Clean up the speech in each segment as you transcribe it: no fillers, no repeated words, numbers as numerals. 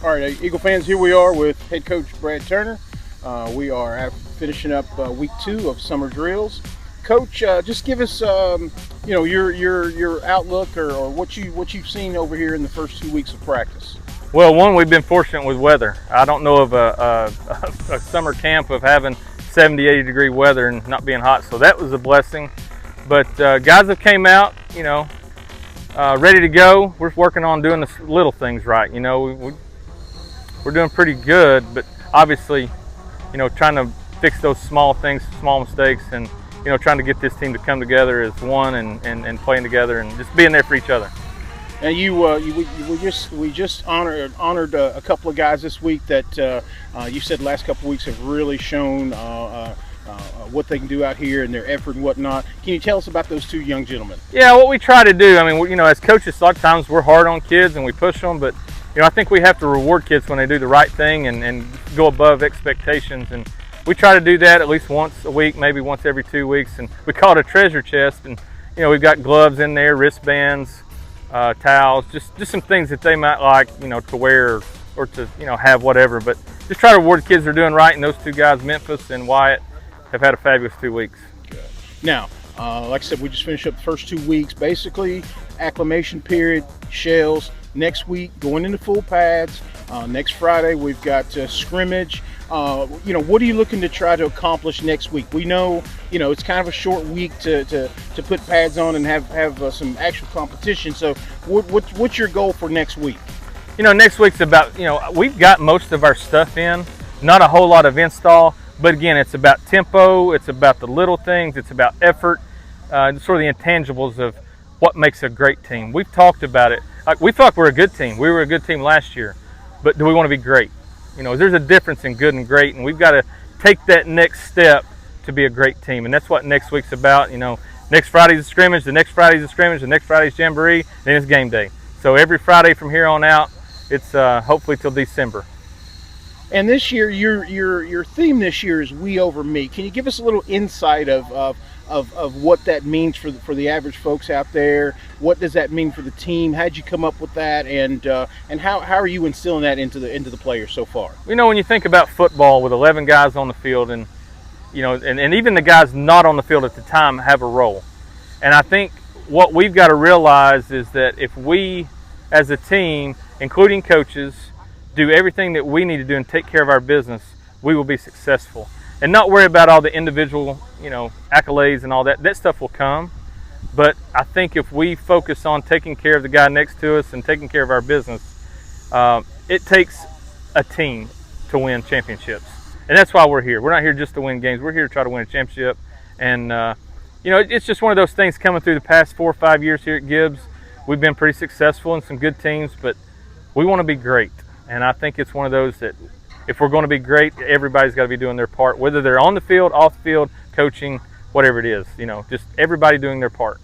All right, Eagle fans, here we are with head coach Brad Turner. We are finishing up week 2 of summer drills. Coach, just give us, your outlook or what you've seen over here in the first 2 weeks of practice. Well, one, we've been fortunate with weather. I don't know of a summer camp of having 70, 80 degree weather and not being hot, so that was a blessing. But guys have came out, ready to go. We're working on doing the little things right. We're doing pretty good, but obviously, trying to fix those small things, small mistakes, and trying to get this team to come together as one and playing together and just being there for each other. And we just honored a couple of guys this week that you said the last couple of weeks have really shown what they can do out here and their effort and whatnot. Can you tell us about those 2 young gentlemen? Yeah, what we try to do, as coaches, a lot of times we're hard on kids and we push them, but I think we have to reward kids when they do the right thing and go above expectations. And we try to do that at least once a week, maybe once every 2 weeks. And we call it a treasure chest. And we've got gloves in there, wristbands, towels, just some things that they might like, to wear or to have whatever. But just try to reward the kids that are doing right. And those 2 guys, Memphis and Wyatt, have had a fabulous 2 weeks. Good. Now, like I said, we just finished up the first 2 weeks. Basically, acclimation period, shells. Next week, going into full pads. Next Friday, we've got scrimmage. What are you looking to try to accomplish next week? We know, it's kind of a short week to put pads on and have some actual competition. So, what's your goal for next week? Next week's about, we've got most of our stuff in. Not a whole lot of install, but again, it's about tempo. It's about the little things. It's about effort. Sort of the intangibles of what makes a great team. We've talked about it. We feel like we're a good team. We were a good team last year, but do we want to be great? There's a difference in good and great, and we've got to take that next step to be a great team, and that's what next week's about. Next Friday's a scrimmage, the next Friday's a scrimmage, the next Friday's jamboree, then it's game day. So every Friday from here on out, it's hopefully till December. And this year, your theme this year is "We Over Me." Can you give us a little insight of what that means for the average folks out there? What does that mean for the team? How'd you come up with that? And how are you instilling that into the players so far? When you think about football with 11 guys on the field, and and even the guys not on the field at the time have a role. And I think what we've got to realize is that if we, as a team, including coaches, do everything that we need to do and take care of our business, we will be successful. And not worry about all the individual, accolades and all that. That stuff will come. But I think if we focus on taking care of the guy next to us and taking care of our business, it takes a team to win championships. And that's why we're here. We're not here just to win games. We're here to try to win a championship. And, it's just one of those things coming through the past 4 or 5 years here at Gibbs. We've been pretty successful in some good teams, but we want to be great. And I think it's one of those that if we're going to be great, everybody's got to be doing their part, whether they're on the field, off the field, coaching, whatever it is, just everybody doing their part.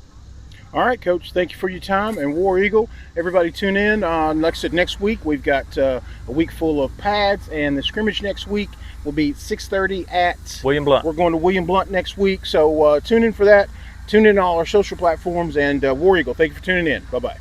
All right, Coach, thank you for your time. And War Eagle, everybody tune in. Like I said, next week we've got a week full of pads, and the scrimmage next week will be 6:30 at William Blount. We're going to William Blount next week, so tune in for that. Tune in on all our social platforms, and War Eagle, thank you for tuning in. Bye-bye.